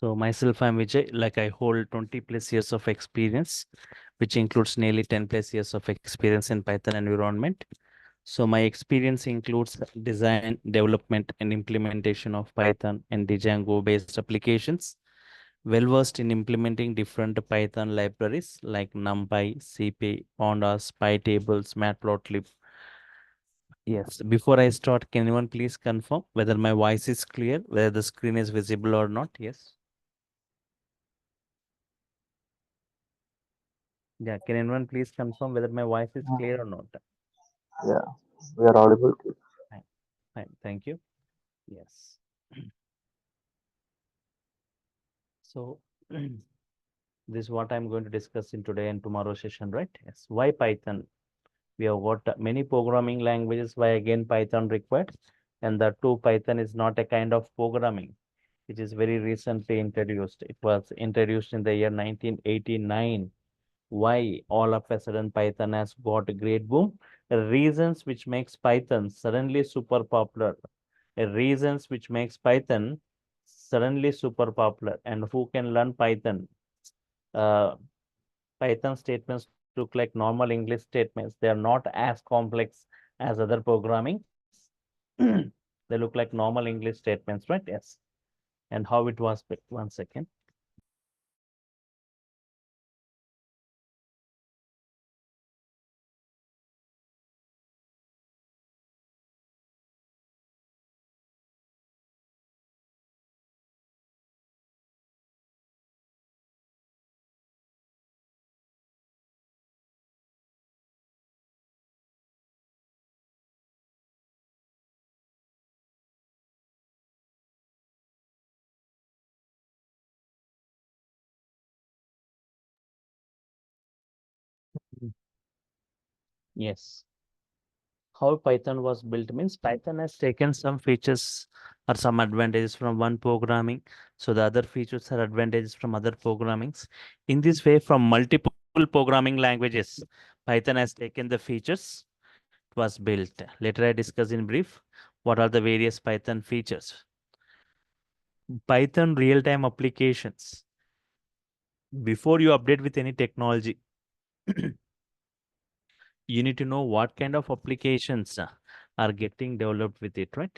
So myself, I'm Vijay. Like I hold 20 plus years of experience, which includes nearly 10 plus years of experience in Python environment. So my experience includes design, development, and implementation of Python and Django-based applications. Well versed in implementing different Python libraries like NumPy, CP, Pandas, PyTables, Matplotlib. Yes. Before I start, can anyone please confirm whether my voice is clear, whether the screen is visible or not? Yes. Yeah, can anyone please confirm whether my voice is Mm, clear or not? Yeah, we are audible to. Fine, fine, thank you. Yes. So this is what I'm going to discuss in today and tomorrow session, right? Yes. Why Python? We have got many programming languages. Why again Python required? And the two Python is not a kind of programming. It is very recently introduced. It was introduced in the year 1989. Why all of a sudden Python has got a great boom? Reasons which makes Python suddenly super popular. Reasons which makes Python suddenly super popular. And who can learn Python? Uh, Python statements look like normal English statements. They are not as complex as other programming. They look like normal English statements, right? Yes. And how it was built. 1 second. Yes. How Python was built means Python has taken some features or some advantages from one programming. So the other features are advantages from other programmings. In this way, from multiple programming languages, Python has taken the features it was built. Later I discuss in brief what are the various Python features. Python real-time applications. Before you update with any technology, you need to know what kind of applications are getting developed with it, right?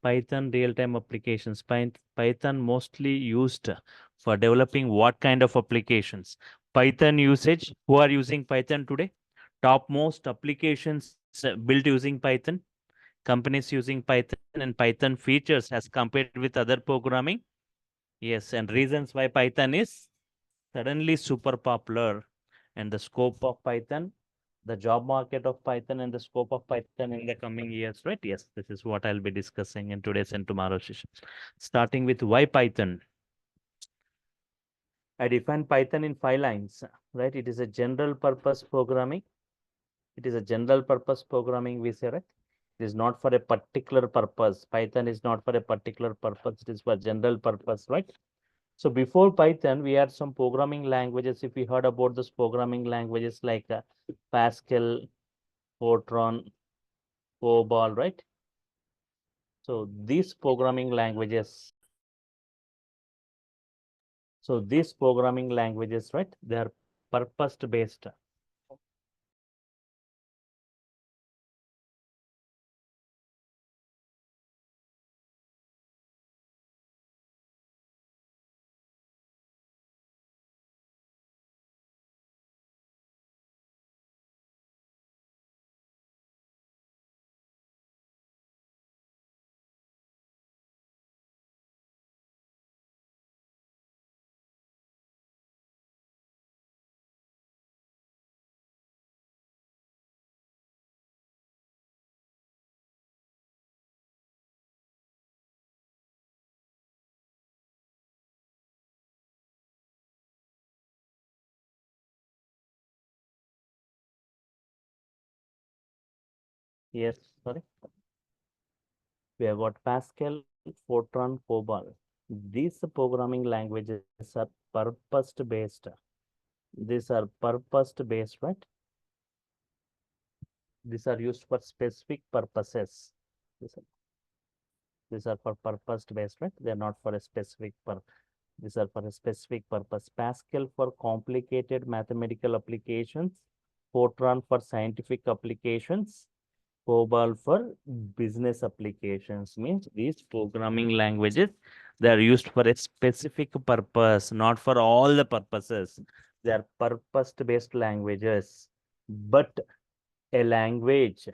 Python real-time applications. Python mostly used for developing what kind of applications? Python usage. Who are using Python today? Topmost applications built using Python. Companies using Python and Python features as compared with other programming. Yes, and reasons why Python is suddenly super popular and the scope of Python, the job market of Python and the scope of Python in the coming years, right? Yes, this is what I'll be discussing in today's and tomorrow's session. Starting with why Python. I define Python in 5 lines, right? It is a general purpose programming. It is a general purpose programming, we say, right? It is not for a particular purpose. Python is not for a particular purpose. It is for general purpose, right? So before Python, we had some programming languages. If we heard about those programming languages like Pascal, Fortran, COBOL, right? So these programming languages, right? They are purpose based. Yes, sorry. We have got Pascal, Fortran, COBOL. These programming languages are purpose based. These are purpose based, right? These are used for specific purposes. These are, these are for purpose based, right? They are not for a specific purpose. These are for a specific purpose. Pascal for complicated mathematical applications. Fortran for scientific applications. COBOL for business applications. Means these programming languages, they are used for a specific purpose, not for all the purposes. They are purpose-based languages. But a language,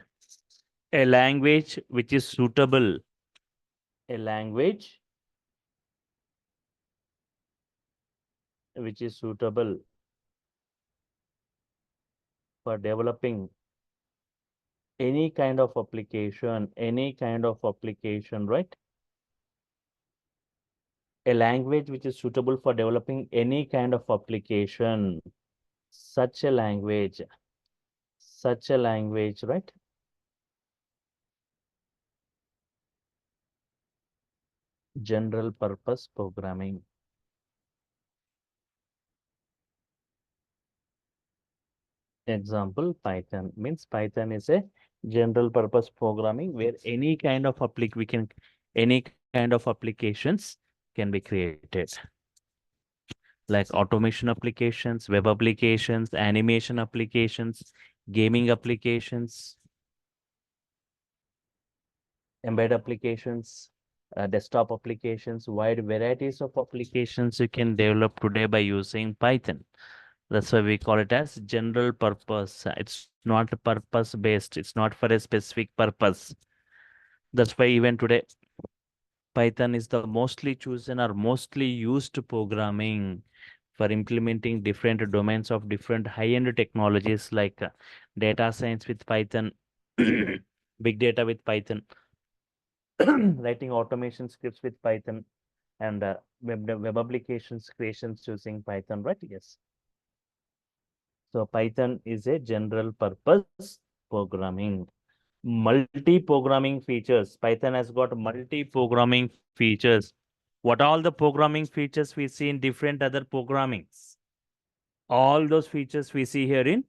a language which is suitable, a language which is suitable for developing any kind of application, right? A language which is suitable for developing any kind of application, such a language, right? General purpose programming. Example, Python means Python is a general purpose programming where any kind of applications can be created, like automation applications, web applications, animation applications, gaming applications, embed applications, desktop applications, wide varieties of applications you can develop today by using Python. That's why we call it as general purpose. It's not purpose based. It's not for a specific purpose. That's why even today, Python is the mostly chosen or mostly used programming for implementing different domains of different high-end technologies like data science with Python, big data with Python, writing automation scripts with Python, and web applications creations using Python, right? Yes. So Python is a general purpose programming. Multi-programming features. Python has got multi-programming features. What all the programming features we see in different other programmings? All those features we see here in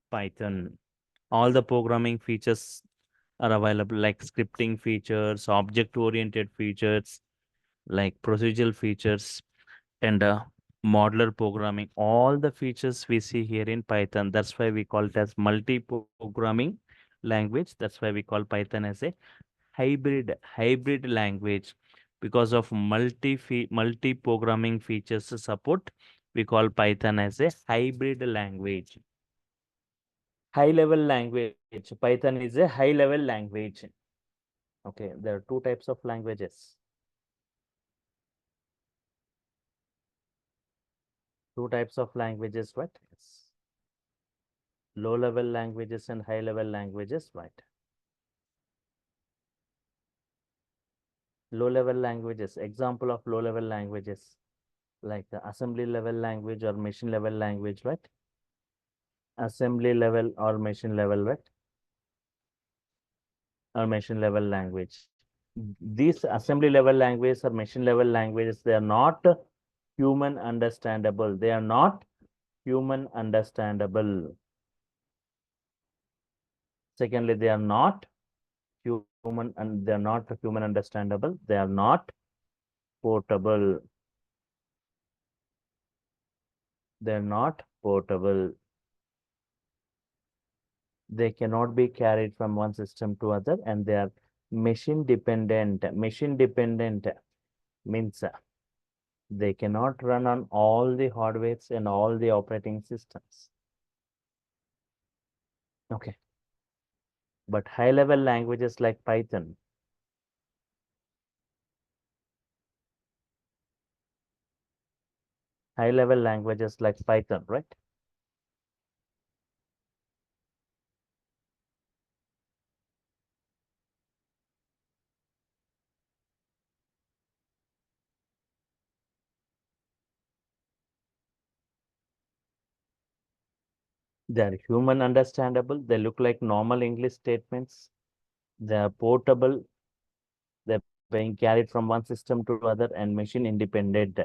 Python. All the programming features are available like scripting features, object-oriented features, like procedural features, and modular programming. All the features we see here in Python. That's why we call it as multi-programming language. That's why we call Python as a hybrid language because of multi programming features support. We call Python as a hybrid language. High level language. Python is a high level language. Okay, there are two types of languages. Two types of languages, right? Yes. Low level languages and high level languages, right? Low level languages, example of low level languages like the assembly level language or machine level language, right? Assembly level or machine level, right? Or machine level language. These assembly level languages or machine level languages, they are not human understandable. They are not human understandable. Secondly, they are not human and they are not human understandable. They are not portable. They are not portable. They cannot be carried from one system to other, and they are machine dependent. Machine dependent means they cannot run on all the hardwares and all the operating systems. Okay. But high level languages like Python, high level languages like Python, right? They are human understandable. They look like normal English statements. They are portable. They're being carried from one system to other and machine independent.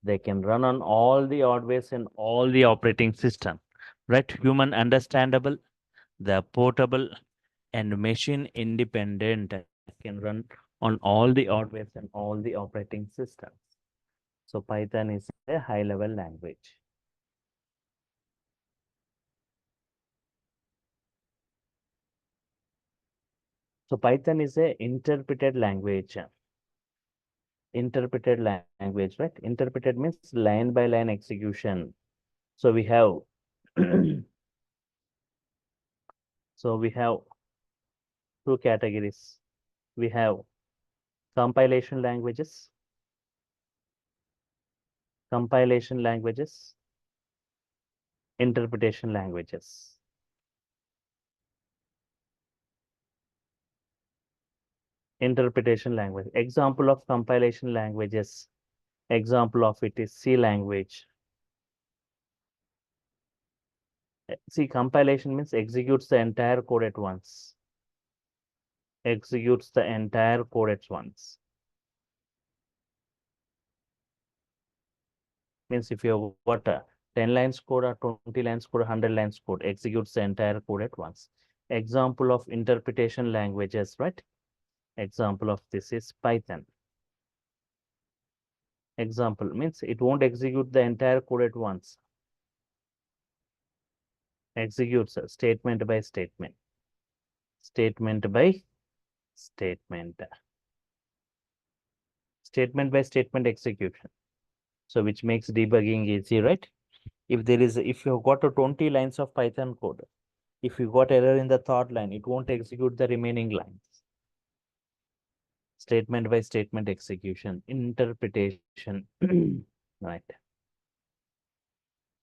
They can run on all the hardwares and all the operating system, right? Human understandable. They are portable and machine independent. Can run on all the hardwares and all the operating systems. So Python is a high level language. So Python is a interpreted language. Interpreted language, right? Interpreted means line by line execution. So we have so we have two categories. We have compilation languages, compilation languages, interpretation languages. Interpretation language. Example of compilation languages. Example of it is C language. See, compilation means executes the entire code at once. Executes the entire code at once. Means if you got a 10 lines code or 20 lines code, 100 lines code, executes the entire code at once. Example of interpretation languages, right? Example of this is Python. Example means it won't execute the entire code at once. Executes statement by statement. Statement by statement. Statement by statement execution. So which makes debugging easy, right? If you've got a 20 lines of Python code, if you got error in the third line, it won't execute the remaining lines. Statement by statement execution, interpretation, right?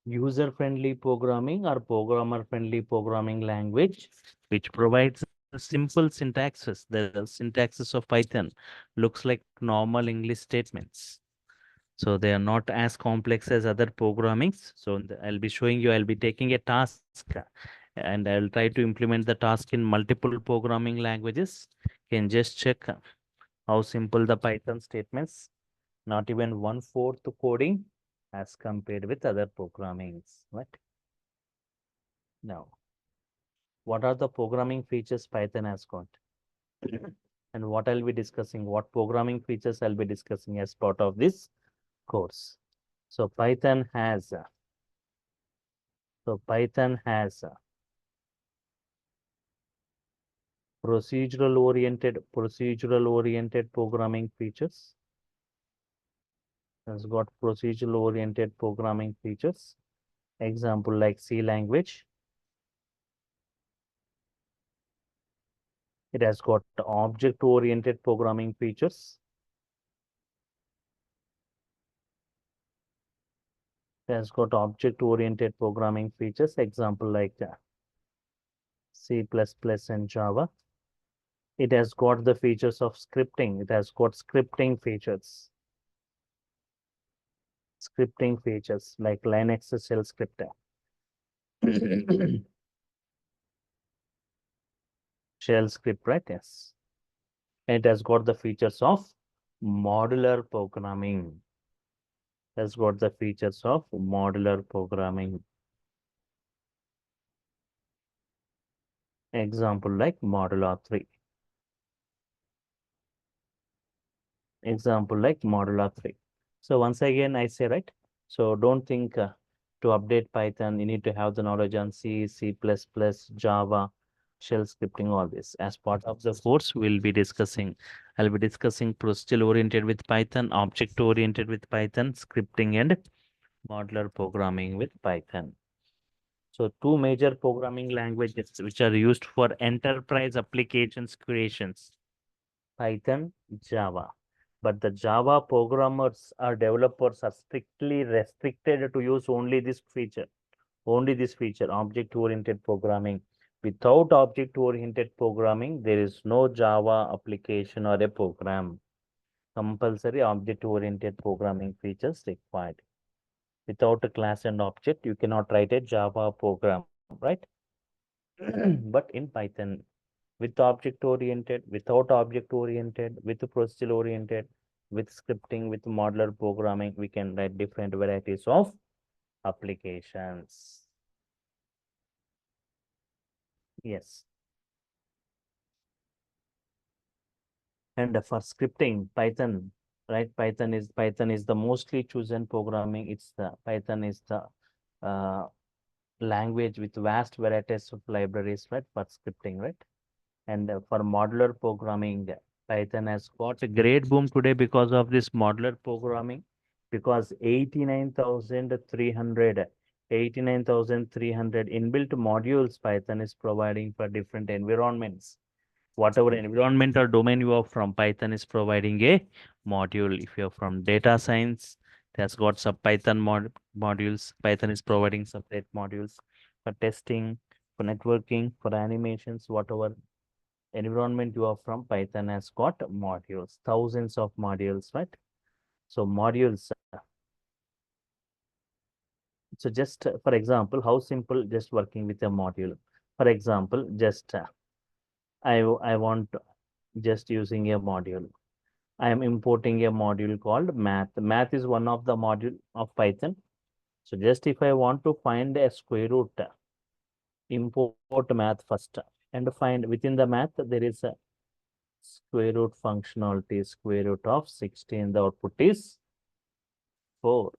User-friendly programming or programmer-friendly programming language, which provides a simple syntaxes. The syntaxes of Python looks like normal English statements. So they are not as complex as other programmings. So I'll be showing you, I'll be taking a task and I'll try to implement the task in multiple programming languages. You can just check how simple the Python statements, not even 1/4 coding as compared with other programmings, right? Now, what are the programming features Python has got? And what I'll be discussing, what programming features I'll be discussing as part of this course. So Python has procedural oriented programming features. Has got procedural oriented programming features. Example like C language. It has got object oriented programming features. It has got object oriented programming features. Example like C++ and Java. It has got the features of scripting. It has got scripting features. Scripting features like Linux shell scripting. Shell script, right? Yes. And it has got the features of modular programming. Has got the features of modular programming. Example like Modular 3. Example like Modular 3. So once again, I say, right? So don't think to update Python, you need to have the knowledge on C, C++, Java, shell scripting, all this. As part of the course, I'll be discussing procedural oriented with Python, object oriented with Python, scripting and modular programming with Python. So two major programming languages which are used for enterprise applications creations, Python, Java. But the Java programmers or developers are strictly restricted to use only this feature, object-oriented programming. Without object-oriented programming, there is no Java application or a program. Compulsory object-oriented programming features required. Without a class and object, you cannot write a Java program, right? But in Python, with object oriented, without object oriented, with procedural oriented, with scripting, with modular programming, we can write different varieties of applications. Yes. And for scripting, Python right? Python is the mostly chosen programming. It's the Python is the uh, language with vast varieties of libraries, right, for scripting, right? And for modular programming, Python has got a great boom today because of this modular programming, because 89,300 inbuilt modules Python is providing for different environments. Whatever environment or domain you are from, Python is providing a module. If you're from data science, it has got some Python modules. Python is providing separate modules for testing, for networking, for animations, whatever environment you are from, Python has got modules, thousands of modules, right? So modules. So just for example, how simple just working with a module. For example, just I want just using a module. I am importing a module called math. Math is one of the module of Python. So just if I want to find a square root, import math first and find within the math there is a square root functionality, square root of 16. The output is 4.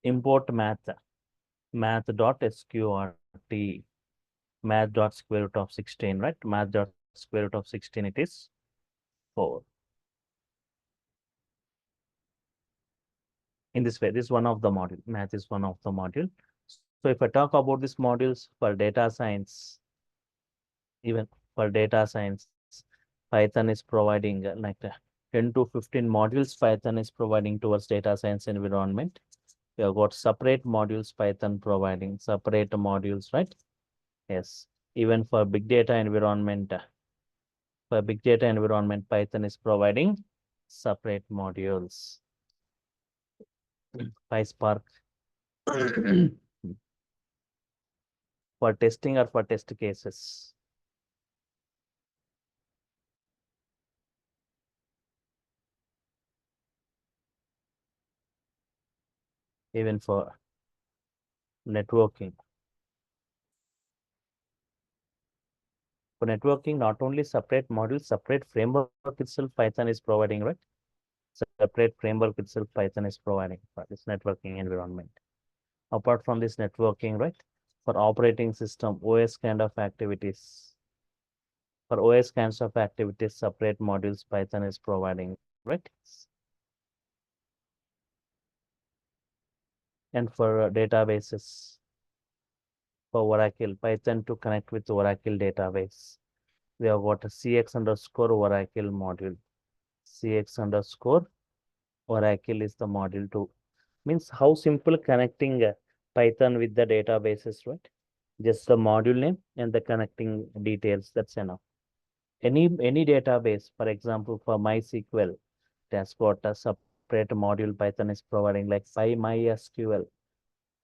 Import math, math.sqrt, math dot square root of 16, right? Math dot square root of 16, it is 4. In this way, this is one of the module. Math is one of the module. So if I talk about these modules for data science, even for data science, Python is providing 10 to 15 modules Python is providing towards data science environment. We have got separate modules Python providing, separate modules, right? Yes. Even for big data environment, Python is providing separate modules. PySpark for testing or for test cases. Even for networking. For networking, not only separate modules, separate framework itself Python is providing, right? Separate framework itself Python is providing for this networking environment. Apart from this networking, right? For operating system, OS kind of activities. For OS kinds of activities, separate modules Python is providing, right? And for databases, for Oracle, Python to connect with Oracle database. We have got a CX underscore Oracle module. CX underscore Oracle is the module to means how simple connecting Python with the databases, right? Just the module name and the connecting details. That's enough. Any database, for example, for MySQL, it has got a separate module Python is providing like MySQL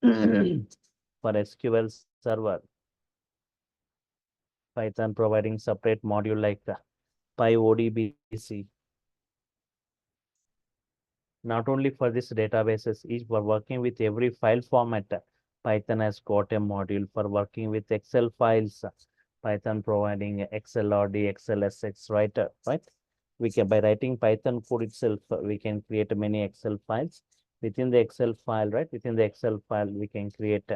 for SQL Server. Python providing separate module like PyODBC. Not only for this databases, each for working with every file format, Python has got a module for working with Excel files. Python providing XLRD, XLSX writer, right? We can by writing Python code itself, we can create many Excel files. Within the Excel file, right? Within the Excel file, we can create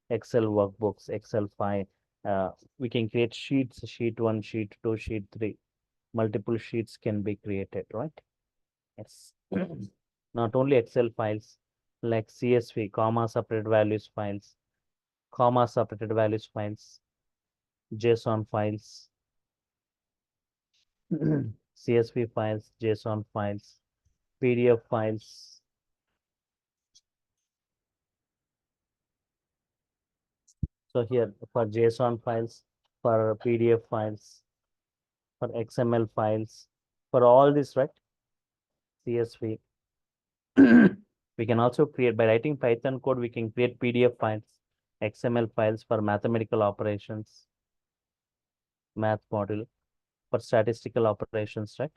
Excel workbooks, Excel file. We can create sheets, sheet 1, sheet 2, sheet 3. Multiple sheets can be created, right? Yes. Not only Excel files like CSV, comma separated values files, comma separated values files, JSON files, CSV files, JSON files, PDF files. So here for JSON files, for PDF files, for XML files, for all this, right? CSV. We can also create by writing Python code, we can create PDF files, XML files for mathematical operations, math module, for statistical operations, right?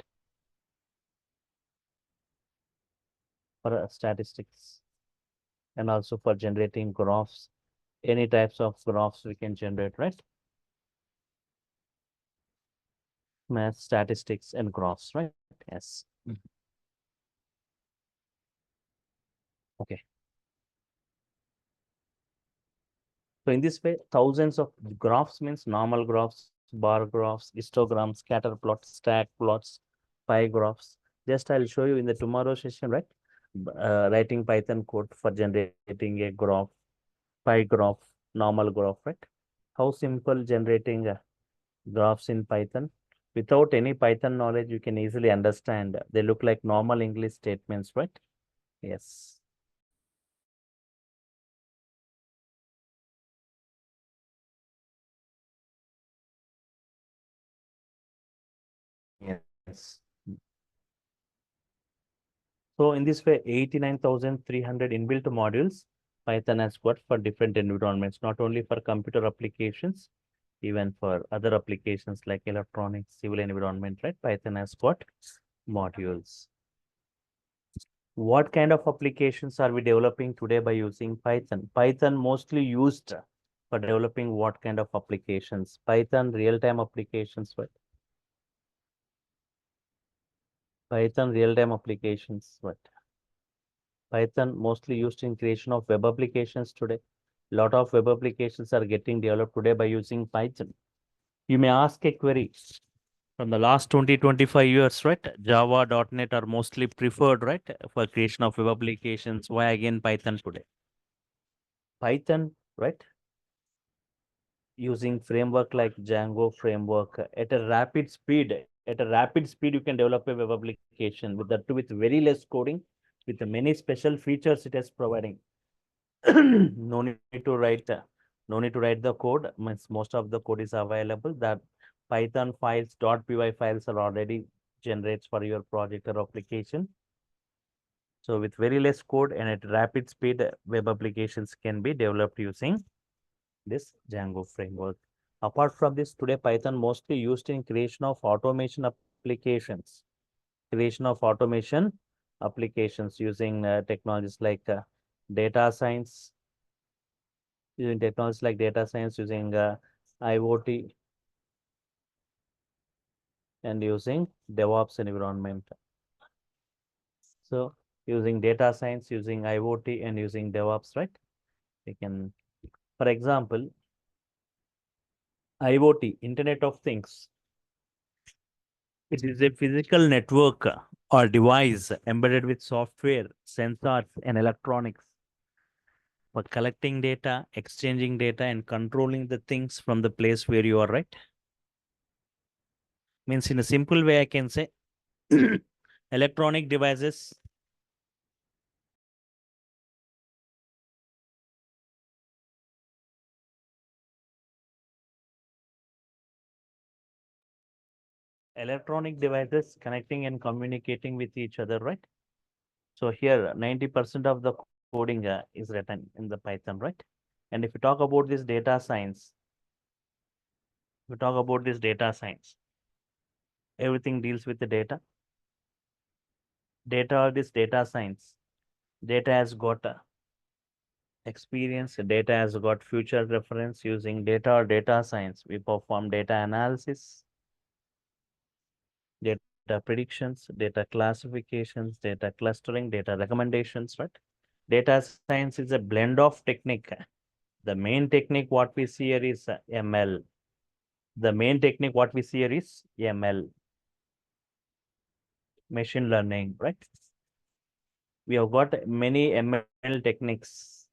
for statistics and also for generating graphs. Any types of graphs we can generate, right? Math, statistics, and graphs, right? Yes. Okay. So in this way, thousands of graphs means normal graphs, bar graphs, histograms, scatter plots, stack plots, pie graphs. Just I'll show you in the tomorrow session, right? Writing Python code for generating a graph, pie graph, normal graph, right? How simple generating graphs in Python. Without any Python knowledge, you can easily understand. They look like normal English statements, right? Yes. Yes. So in this way, 89,300 inbuilt modules Python has got for different environments, not only for computer applications, even for other applications like electronics, civil environment, right? Python has got modules. What kind of applications are we developing today by using Python? Python mostly used for developing what kind of applications? Python real-time applications, right? Python real-time applications, what? Python mostly used in creation of web applications today. A lot of web applications are getting developed today by using Python. You may ask a query from the last 20-25 years, right? Java, .NET are mostly preferred, right? For creation of web applications. Why again Python today? Python, right? Using framework like Django framework at a rapid speed. At a rapid speed, you can develop a web application with that too with very less coding, with the many special features it is providing. No need to write no need to write the code. Means most of the code is available. That Python files, .py files are already generates for your project or application. So with very less code and at rapid speed, web applications can be developed using this Django framework. Apart from this, today Python mostly used in creation of automation applications. Creation of automation applications using technologies like data science, using technologies like data science, using IoT, and using DevOps environment. So using data science, using IoT, and using DevOps, right? We can, for example, IoT, Internet of Things. It is a physical network or device embedded with software, sensors, and electronics for collecting data, exchanging data, and controlling the things from the place where you are, right? Means in a simple way, I can say electronic devices connecting and communicating with each other, right? So here 90% of the coding is written in the Python, right? And if you talk about this data science, everything deals with the data. Data, this data science. Data has got experience, data has got future reference. Using data or data science, we perform data analysis, data predictions, data classifications, data clustering, data recommendations, right? Data science is a blend of technique. The main technique what we see here is ML. The main technique what we see here is ML, machine learning, right? We have got many ML techniques,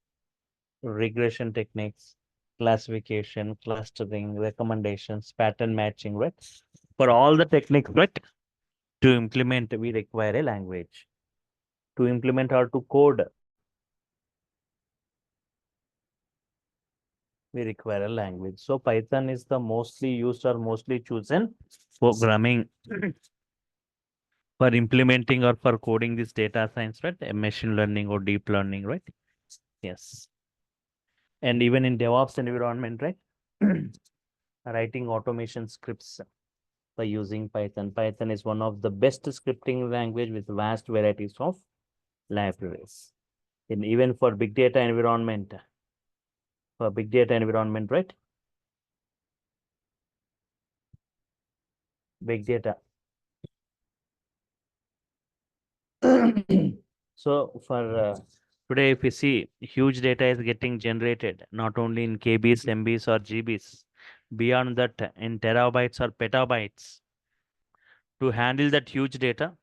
regression techniques, classification, clustering, recommendations, pattern matching, right? For all the techniques, right? To implement, we require a language. To implement or to code, we require a language. So Python is the mostly used or mostly chosen programming for implementing or for coding this data science, right? Machine learning or deep learning, right? Yes. And even in DevOps environment, right? Writing automation scripts by using Python. Python is one of the best scripting language with vast varieties of libraries. And even for big data environment, right? Big data. So for today, if we see huge data is getting generated not only in KBs, MBs, or GBs, beyond that in terabytes or petabytes. To handle that huge data,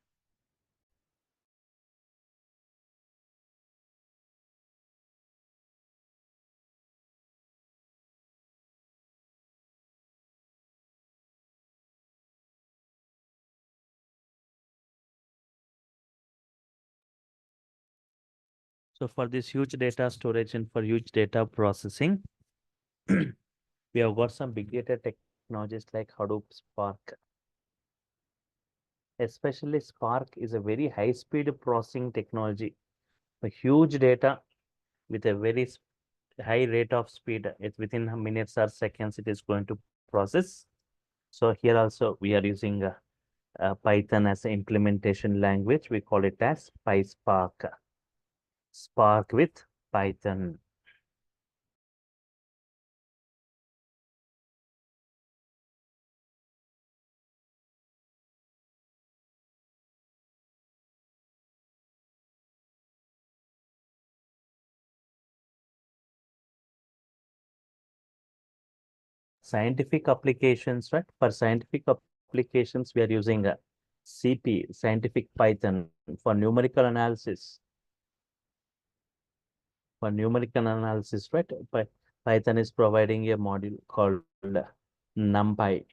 so for this huge data storage and for huge data processing, we have got some big data technologies like Hadoop, Spark. Especially Spark is a very high speed processing technology. A huge data with a very high rate of speed. It's within minutes or seconds it is going to process. So here also we are using Python as an implementation language. We call it as PySpark. Spark with Python. Scientific applications, right? For scientific applications, we are using CP, Scientific Python, for numerical analysis. For numerical analysis, right? Python is providing a module called NumPy,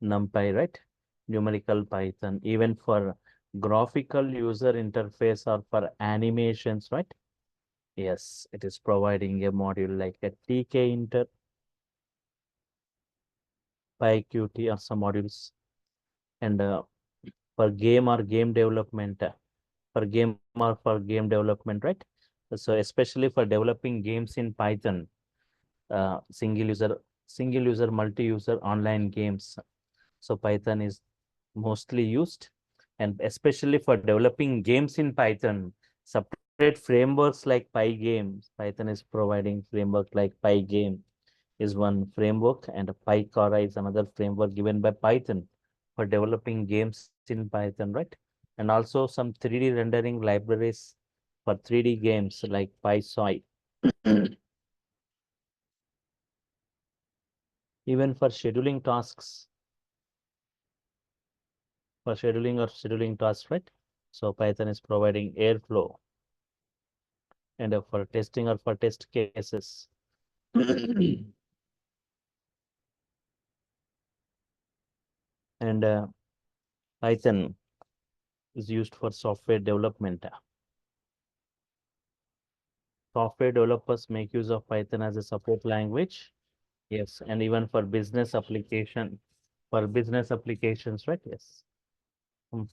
right? Numerical Python, even for graphical user interface or for animations, right? Yes, it is providing a module like a TK Inter, PyQt or some modules. And for game or game development, for game development, right? So especially for developing games in Python, single user, multi-user online games. So Python is mostly used, and especially for developing games in Python, separate frameworks like Pygame. Python is providing framework like Pygame is one framework, and PyCara is another framework given by Python for developing games in Python, right? And also some 3D rendering libraries for 3D games like PySoy. Even for scheduling tasks, scheduling tasks, right? So Python is providing Airflow, and for testing or for test cases. And Python is used for software development. Software developers make use of Python as a support language. Yes, and even for business application, for business applications, right? Yes. Mm.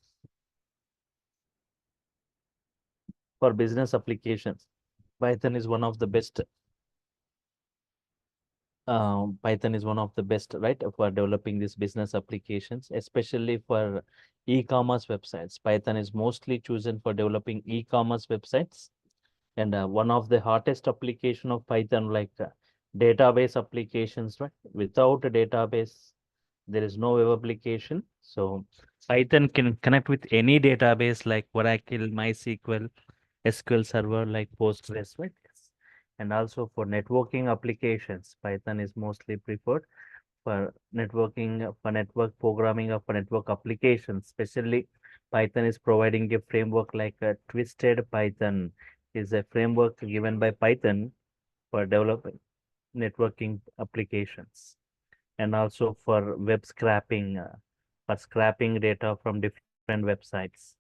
For business applications, Python is one of the best. Python is one of the best, right, for developing these business applications, especially for e-commerce websites. Python is mostly chosen for developing e-commerce websites. And one of the hottest application of Python, like database applications, right? Without a database, there is no web application. So Python can connect with any database like Oracle, MySQL, SQL Server like Postgres, right? Yes. And also for networking applications, Python is mostly preferred for networking, for network programming, or for network applications. Especially, Python is providing a framework like a Twisted Python is a framework given by Python for developing networking applications, and also for web scraping, for scraping data from different websites.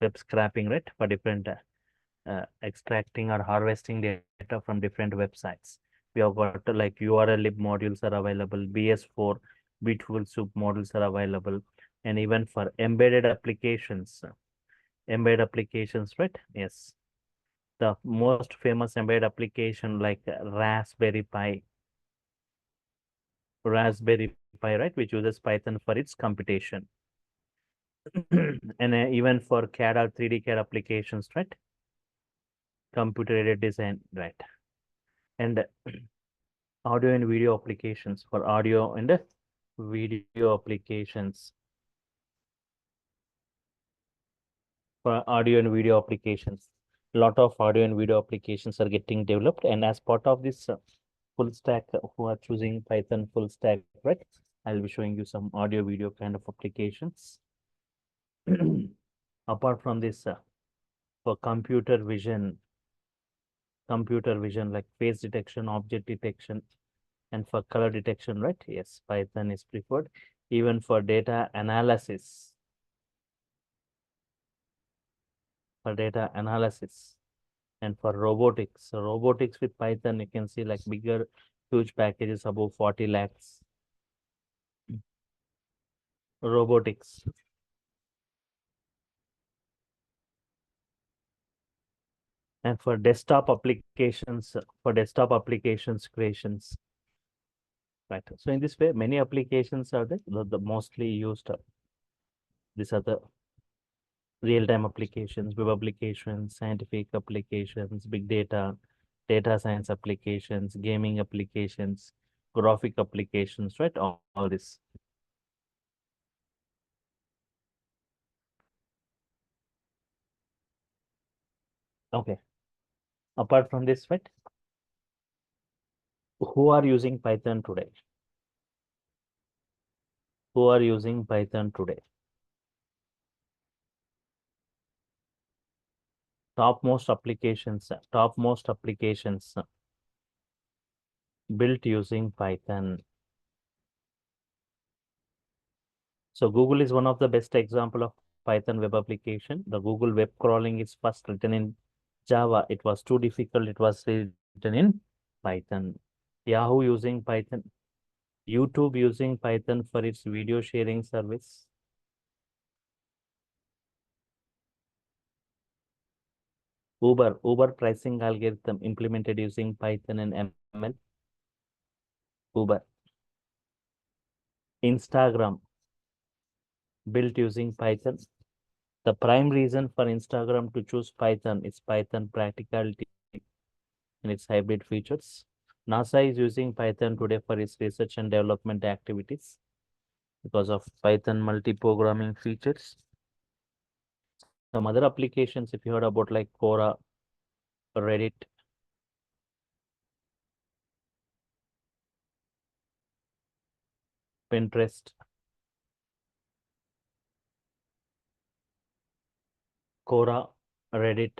Web scraping, right? For different extracting or harvesting data from different websites. We have got like URL lib modules are available, BS4, Beautiful Soup modules are available, and even for embedded applications, right? Yes. The most famous embedded application like Raspberry Pi, right, which uses Python for its computation. And even for CAD or 3D CAD applications, right? computer-aided design, right? And audio and video applications for audio and video applications. For audio and video applications, a lot of audio and video applications are getting developed, and as part of this full stack, who are choosing Python full stack, right? I'll be showing you some audio video kind of applications. Apart from this, for computer vision like face detection, object detection, and for color detection, right? Yes, Python is preferred. Even for data analysis, and for robotics. So robotics with Python, you can see like bigger, huge packages above 40 lakhs. Robotics. And for desktop applications, creations, right? So in this way, many applications are there, the mostly used. These are the real-time applications, web applications, scientific applications, big data, data science applications, gaming applications, graphic applications, right? All this. Okay. Apart from this, right? Who are using Python today? Who are using Python today? Topmost applications built using Python. So Google is one of the best example of Python web application. The Google web crawling is first written in Java. It was too difficult. It was written in Python. Yahoo using Python. YouTube using Python for its video sharing service. Uber pricing algorithm implemented using Python and ML. Uber. Instagram built using Python. The prime reason for Instagram to choose Python is Python practicality and its hybrid features. NASA is using Python today for its research and development activities because of Python multi-programming features. Some other applications, if you heard about like Quora, Reddit, Pinterest, Quora, Reddit,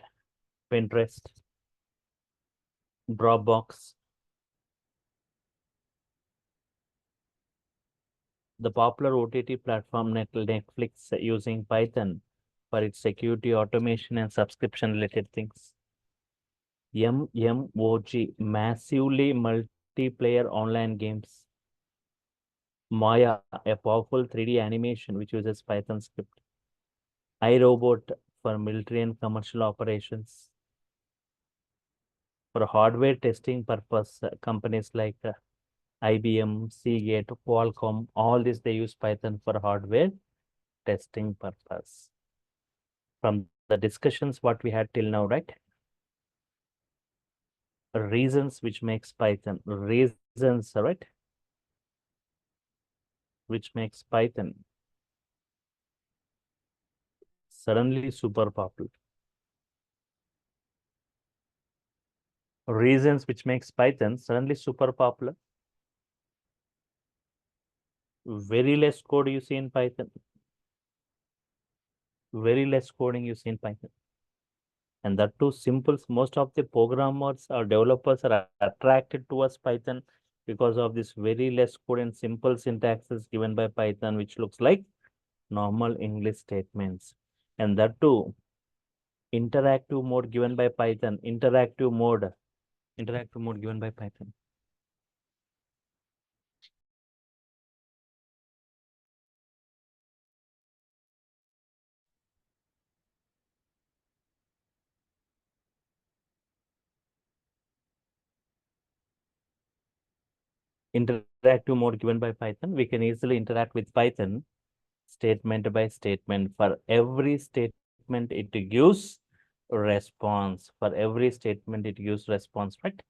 Pinterest, Dropbox. The popular OTT platform Netflix using Python for its security, automation, and subscription related things. MMOG, massively multiplayer online games. Maya, a powerful 3D animation which uses Python script. iRobot for military and commercial operations. For hardware testing purpose, companies like IBM, Seagate, Qualcomm, all this they use Python for hardware testing purpose. From the discussions what we had till now, right? Reasons which makes Python, right? Which makes Python suddenly super popular. Reasons which makes Python suddenly super popular. Very less code you see in Python. Very less coding you see in Python. And that too simple. Most of the programmers or developers are attracted towards Python because of this very less code and simple syntaxes given by Python, which looks like normal English statements. And that too, interactive mode given by Python. Interactive mode given by Python. Interactive mode given by Python. We can easily interact with Python statement by statement. For every statement it gives, response. For every statement, it use response, right?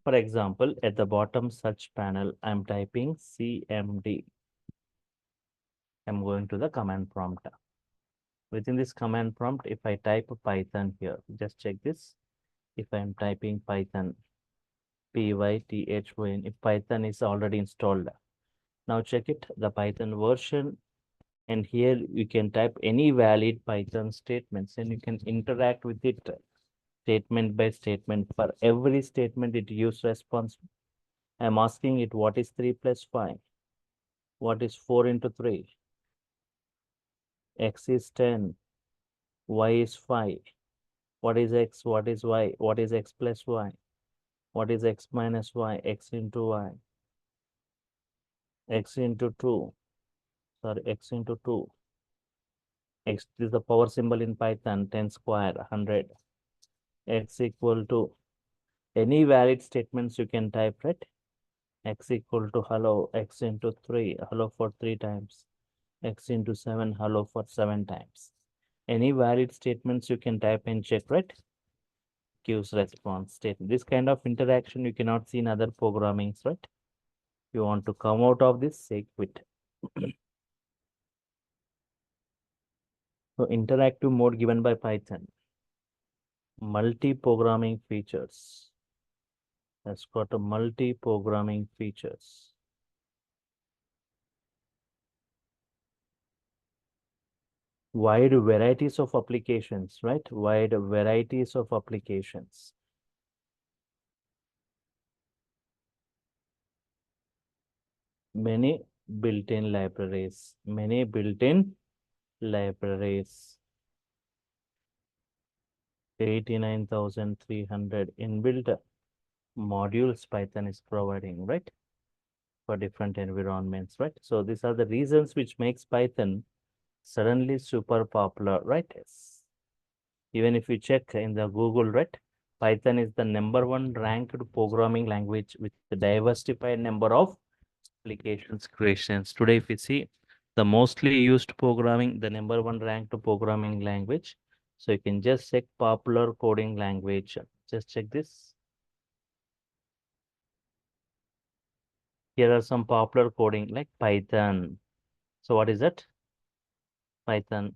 For example, at the bottom search panel, I'm typing CMD. I'm going to the command prompt. Within this command prompt, if I type Python here, just check this. If I'm typing Python, Python, if Python is already installed. Now check it, the Python version, and here you can type any valid Python statements and you can interact with it statement by statement. For every statement, it use response. I'm asking it, what is 3 plus 5? What is 4 into 3? X is 10. Y is 5. What is X? What is Y? What is X plus Y? What is X minus Y? X into Y. X into 2. Sorry, X into 2. X is the power symbol in Python, 10 square, 100. X equal to any valid statements you can type, right? X equal to hello, X into 3, hello for 3 times. X into 7, hello for 7 times. Any valid statements you can type and check, right? Gives response statement. This kind of interaction you cannot see in other programmings, right? You want to come out of this, say quit. So interactive mode given by Python. Multi-programming features. That's got a multi-programming features. Wide varieties of applications, right? Wide varieties of applications. Many built-in libraries. Many built-in libraries. 89,300 inbuilt modules Python is providing, right? For different environments, right? So these are the reasons which makes Python suddenly super popular, right? Yes. Even if you check in the Google, right? Python is the #1 ranked programming language with the diversified number of applications creations. Today, if you see the mostly used programming, the #1 ranked programming language. So you can just check popular coding language. Just check this. Here are some popular coding like Python. So what is it? Python.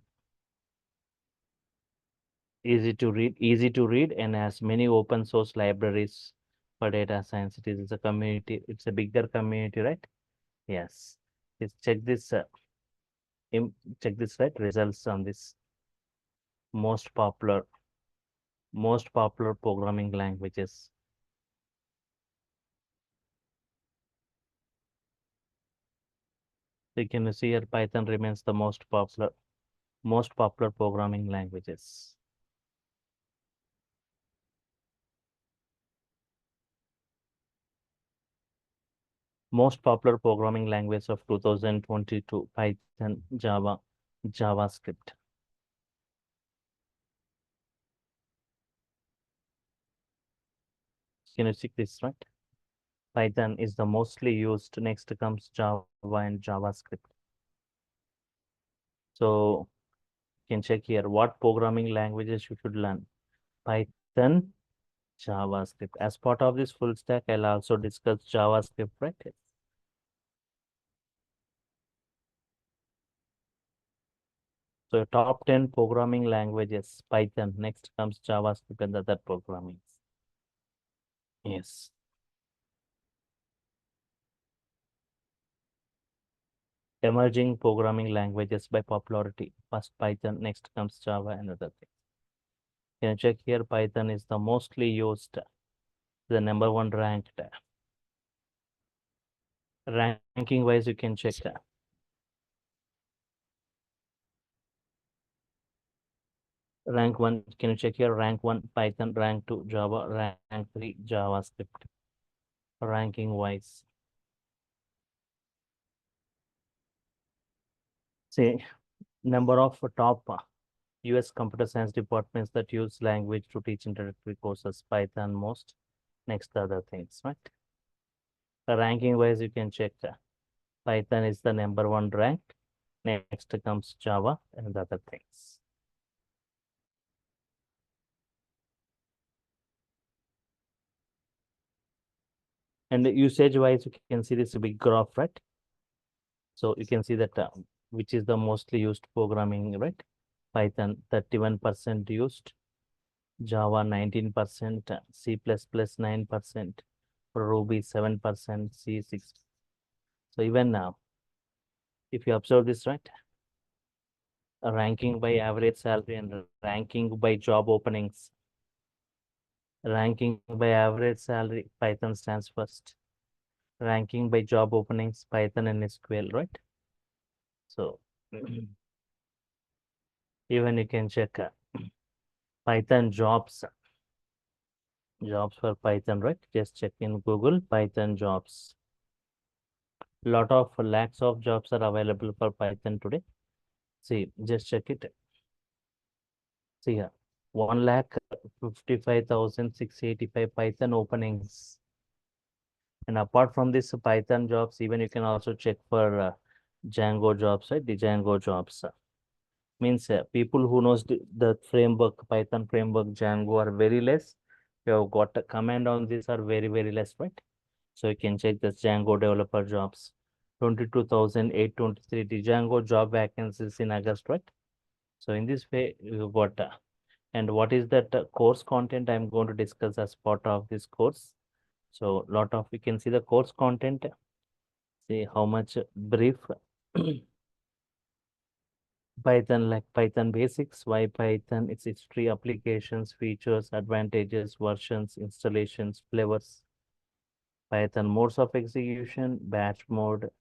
Easy to read, and has many open source libraries for data science. It is a community. It's a bigger community, right? Yes. Let's check this. Check this, right? Results on this most popular programming languages. So you can see here Python remains the most popular programming languages. Most popular programming language of 2022, Python, Java, JavaScript. Can you see this, right? Python is the mostly used. Next comes Java and JavaScript. So you can check here what programming languages you should learn. Python, JavaScript. As part of this full stack, I'll also discuss JavaScript, right? So top 10 programming languages, Python. Next comes JavaScript and other programming. Yes. Emerging programming languages by popularity. First Python, next comes Java and other things. Can you check here? Python is the mostly used, the #1 ranked. Ranking wise, you can check that. Rank 1, can you check here? Rank 1, Python, rank 2, Java, rank 3, JavaScript. Ranking wise. See, number of top US computer science departments that use language to teach introductory courses, Python most, next the other things, right? The ranking wise, you can check that. Python is the number one ranked. Next comes Java and other things. And usage wise, you can see this big graph, right? So you can see that which is the mostly used programming, right? Python 31% used, Java 19%, C++ 9%, Ruby 7%, C 6. So even now, if you observe this, right? Ranking by average salary and ranking by job openings. Ranking by average salary, Python stands first. Ranking by job openings, Python and SQL, right? So even you can check Python jobs for Python, right? Just check in Google Python jobs. Lot of lakhs of jobs are available for Python today. See, just check it. See here, 1,55,685 Python openings. And apart from this Python jobs, even you can also check for Django jobs, right? The Django jobs means people who knows the framework, Python framework, Django are very less. You have got a command on this are very less, right? So you can check the Django developer jobs. 22,823 the Django job vacancies in August, right? So in this way, you got and what is that course content I'm going to discuss as part of this course. So lot of we can see the course content. See how much brief Python like Python basics, why Python, its history, applications, features, advantages, versions, installations, flavors, Python modes of execution, batch mode,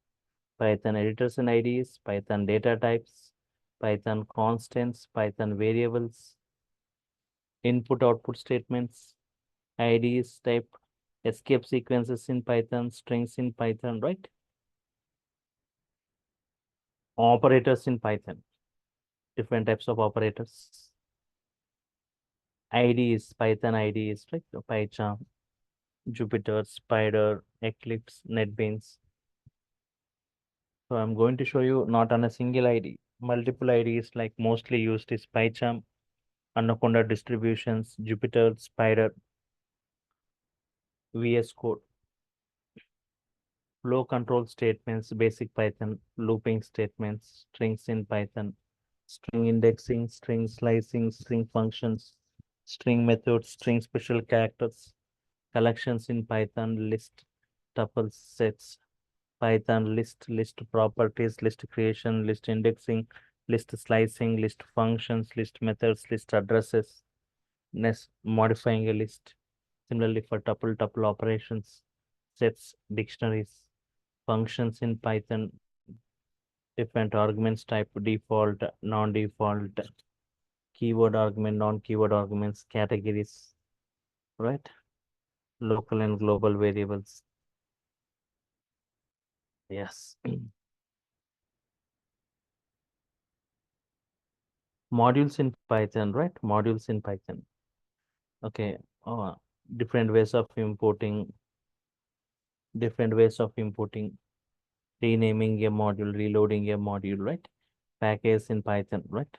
Python editors and IDs, Python data types, Python constants, Python variables, input output statements, IDs type, escape sequences in Python, strings in Python, right? Operators in Python, different types of operators. IDs, Python IDs, right? PyCharm, Jupyter, Spider, Eclipse, NetBeans. So I'm going to show you not on a single ID, multiple IDs like mostly used is PyCharm, Anaconda distributions, Jupyter, Spider, VS Code, flow control statements, basic Python, looping statements, strings in Python, string indexing, string slicing, string functions, string methods, string special characters, collections in Python, list, tuples, sets, Python list properties, list creation, list indexing, list slicing, list functions, list methods, list addresses, next modifying a list. Similarly for tuple operations, sets, dictionaries, functions in Python, different arguments type, default, non-default, keyword argument, non-keyword arguments, categories, right? Local and global variables. Yes. Modules in Python, right? Modules in Python. Okay. Different ways of importing, renaming a module, reloading a module, right? Package in Python, right?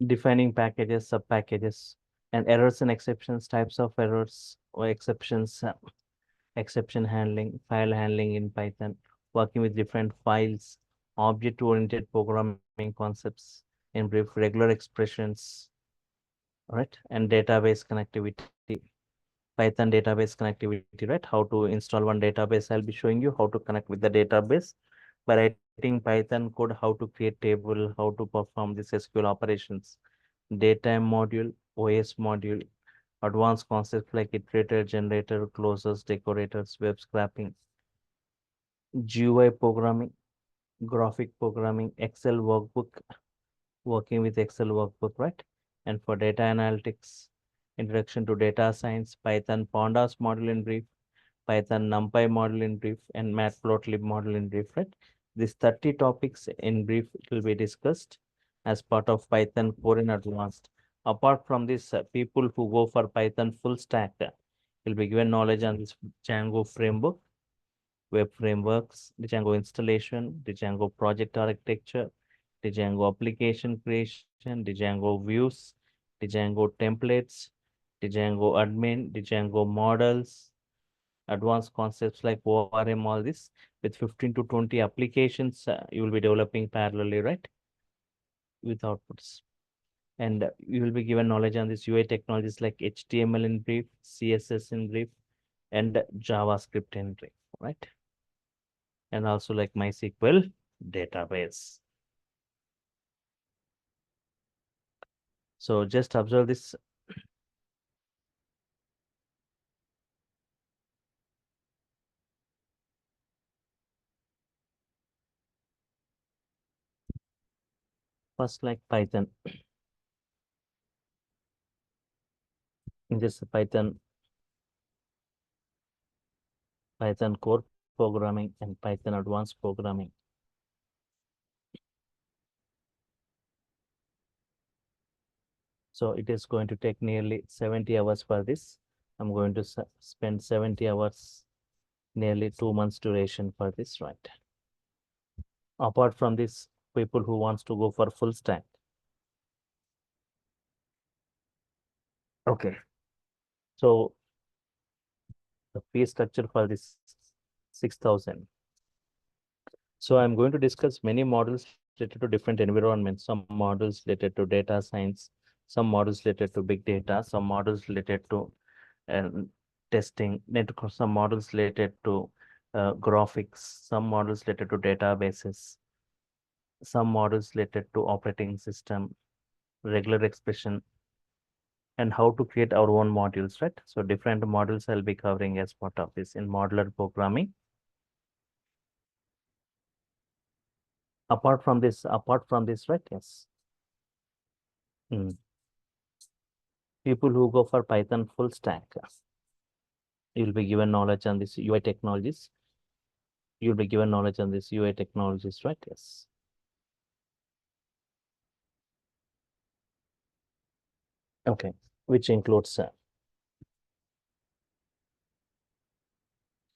Defining packages, sub packages, and errors and exceptions, types of errors or exceptions, exception handling, file handling in Python, working with different files, object-oriented programming concepts, in brief, regular expressions, right? And database connectivity, Python database connectivity, right? How to install one database. I'll be showing you how to connect with the database by writing Python code, how to create table, how to perform this SQL operations, datetime module, OS module, advanced concepts like iterator, generator, closers, decorators, web scraping, GUI programming, graphic programming, Excel workbook, working with Excel workbook, right? And for data analytics, introduction to data science, Python pandas module in brief, Python NumPy model in brief, and Matplotlib model in brief, right? These 30 topics in brief will be discussed as part of Python 4 in advanced. Apart from this, people who go for Python full stack will be given knowledge on this Django framework, web frameworks, the Django installation, the Django project architecture, the Django application creation, the Django views, the Django templates, the Django admin, the Django models, advanced concepts like ORM, all this with 15 to 20 applications you will be developing parallelly, right? With outputs. And you will be given knowledge on this UI technologies like HTML in brief, CSS in brief, and JavaScript in brief, right? And also like MySQL database. So just observe this. First, like Python. In this Python core programming and Python advanced programming. So it is going to take nearly 70 hours for this. I'm going to spend 70 hours, nearly 2 months duration for this, right? Apart from this, people who wants to go for full stack. Okay. So the fee structure for this 6,000. So I'm going to discuss many models related to different environments, some models related to data science, some models related to big data, some models related to testing, some models related to graphics, some models related to databases, some models related to operating system, regular expression, and how to create our own modules, right? So different models I'll be covering as part of this in modular programming. Apart from this, right? Yes. People who go for Python full stack, you'll be given knowledge on this UI technologies. You'll be given knowledge on this UI technologies, right? Yes. Okay, which includes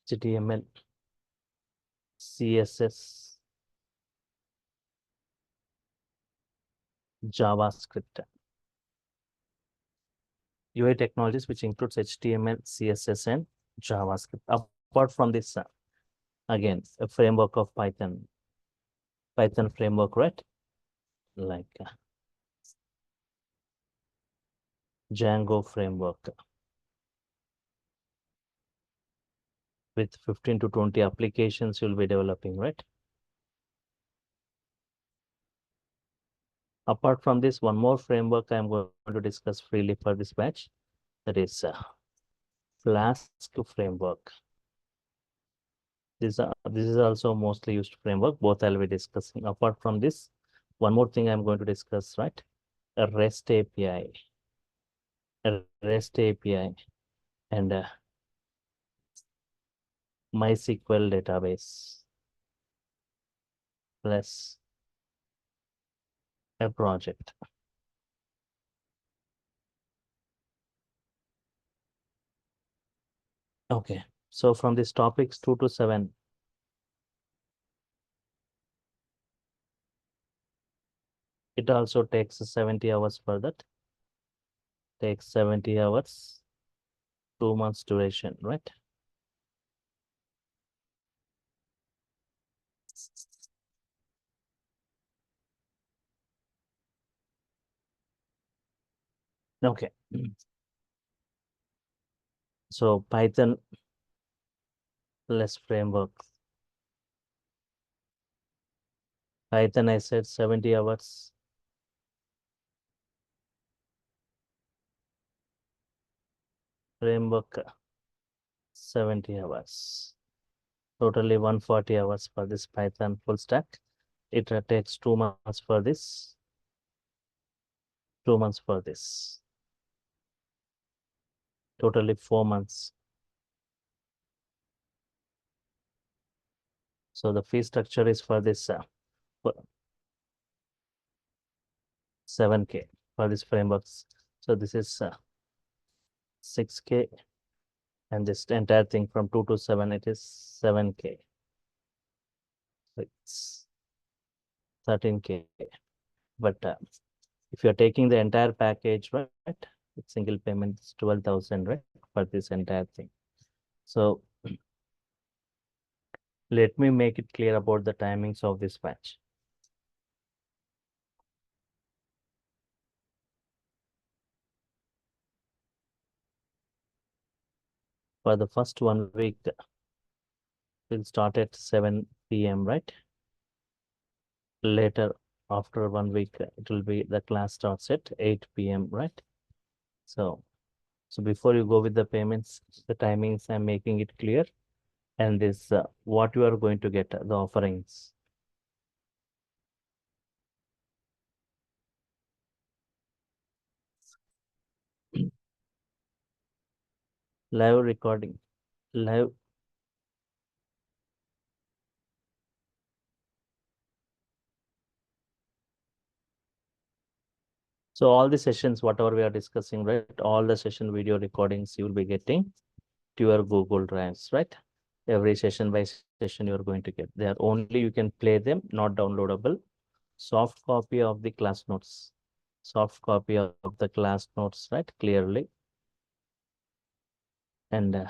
HTML, CSS, JavaScript. UI technologies, which includes HTML, CSS, and JavaScript. Apart from this, again, a framework of Python framework, right? Like Django framework with 15 to 20 applications you'll be developing, right? Apart from this, one more framework I'm going to discuss freely for this batch, that is Flask framework. This is also mostly used framework. Both I'll be discussing. Apart from this, one more thing I'm going to discuss, right? A REST API, and MySQL database plus a project. Okay, so from these topics 2 to 7, it also takes 70 hours for that. Takes 70 hours, 2 months duration, right? Okay. So Python less framework. Python, I said 70 hours. Framework 70 hours. Totally 140 hours for this Python full stack. It takes 2 months for this. 2 months for this. Totally 4 months. So the fee structure is for this for 7K for this frameworks. So this is 6K, and this entire thing from 2 to 7, it is 7K. So it's 13K. But if you're taking the entire package, right, it's single payment is 12,000, right, for this entire thing. So let me make it clear about the timings of this batch. For the first 1 week, we'll start at 7 p.m., right? Later, after 1 week, it will be the class starts at 8 p.m., right? So, so before you go with the payments, the timings, I'm making it clear. And this, what you are going to get, the offerings. Live recording, live. So all the sessions, whatever we are discussing, right? All the session video recordings you will be getting to your Google Drives, right? Every session by session you are going to get. They are only you can play them, not downloadable. Soft copy of the class notes. Soft copy of the class notes, right? Clearly. And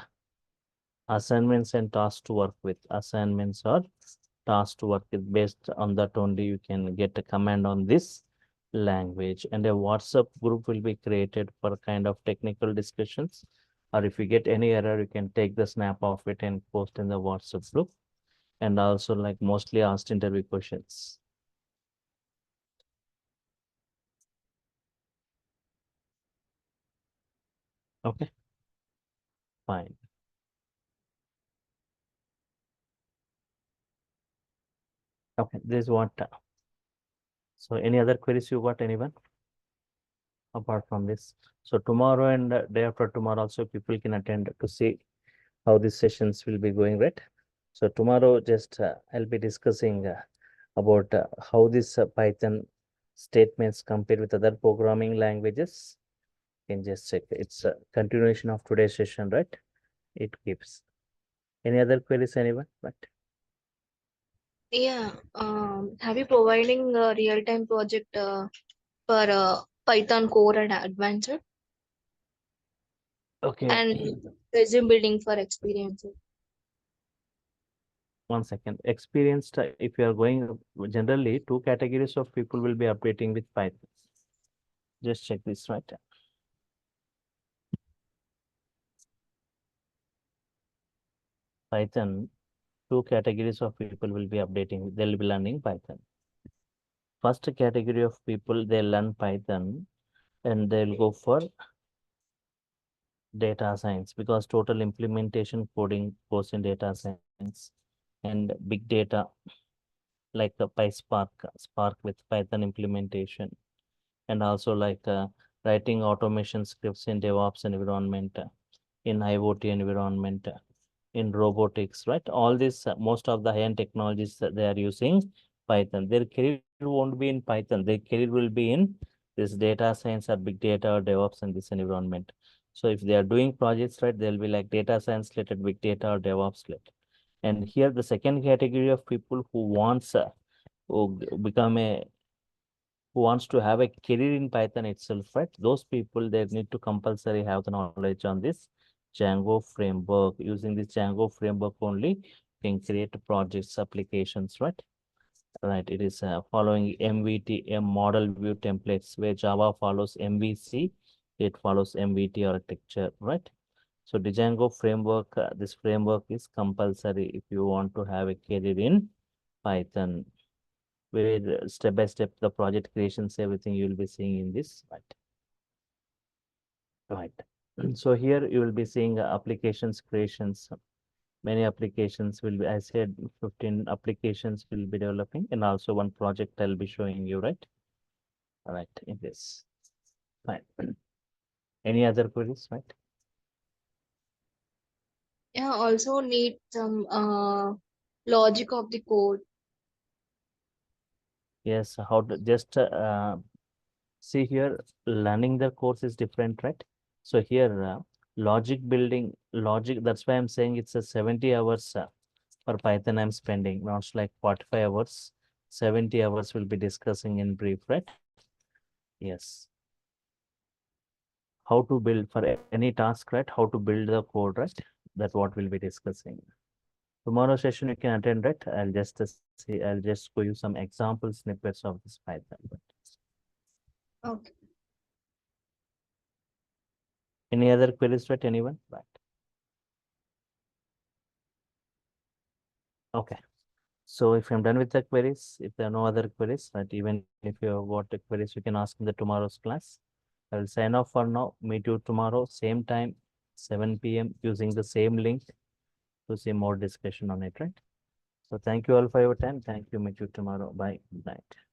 assignments and tasks to work with. Assignments or tasks to work with. Based on that only you can get a command on this language, and a WhatsApp group will be created for kind of technical discussions. Or if you get any error, you can take the snap of it and post in the WhatsApp group. And also like mostly asked interview questions. Okay, fine. Okay, this is what. So any other queries you got, anyone? Apart from this. So tomorrow and day after tomorrow also people can attend to see how these sessions will be going, right? So tomorrow just I'll be discussing about how this Python statements compare with other programming languages. You can just check. It's a continuation of today's session, right? It keeps. Any other queries, anyone? Right? Yeah, have you providing a real-time project for Python core and advanced Okay. and resume building for experiences? 1 second. Experienced, if you are going, generally two categories of people will be updating with Python. Just check this, right? Python, two categories of people will be updating. They'll be learning Python. First category of people, they learn Python and they'll go for data science, because total implementation coding goes in data science and big data like the PySpark, Spark with Python implementation, and also like writing automation scripts in DevOps environment, in IoT environment, in robotics, right? All this, most of the high-end technologies they are using Python. Their career won't be in Python. Their career will be in this data science or big data or DevOps in this environment. So if they are doing projects, right, they'll be like data science related, big data or DevOps related. And here the second category of people who wants become a who wants to have a career in Python itself, right? Those people, they need to compulsory have the knowledge on this Django framework. Using this Django framework only, you can create projects, applications, right? Right. It is following MVT, model view templates, where Java follows MVC, it follows MVT architecture, right? So the Django framework, this framework is compulsory if you want to have a career in Python, where step by step the project creations, everything you will be seeing in this, right? Right. So here you will be seeing applications creations. Many applications will be, I said, 15 applications will be developing, and also one project I'll be showing you, right? All right, in this. Fine. Any other queries, right? Yeah, also need some logic of the code. Yes, how to just see here, learning the course is different, right? So here, logic building, logic, that's why I'm saying it's a 70 hours for Python I'm spending, not like 45 hours. 70 hours we'll be discussing in brief, right? Yes. How to build for any task, right? How to build the code, right? That's what we'll be discussing. Tomorrow session you can attend, right? I'll just show you some example snippets of this Python. Okay. Any other queries, right? Anyone? Right. Okay. So if I'm done with the queries, if there are no other queries, right? Even if you have got the queries, you can ask in the tomorrow's class. I will sign off for now. Meet you tomorrow, same time, 7 p.m. using the same link to see more discussion on it, right? So thank you all for your time. Thank you. Meet you tomorrow. Bye. Good night.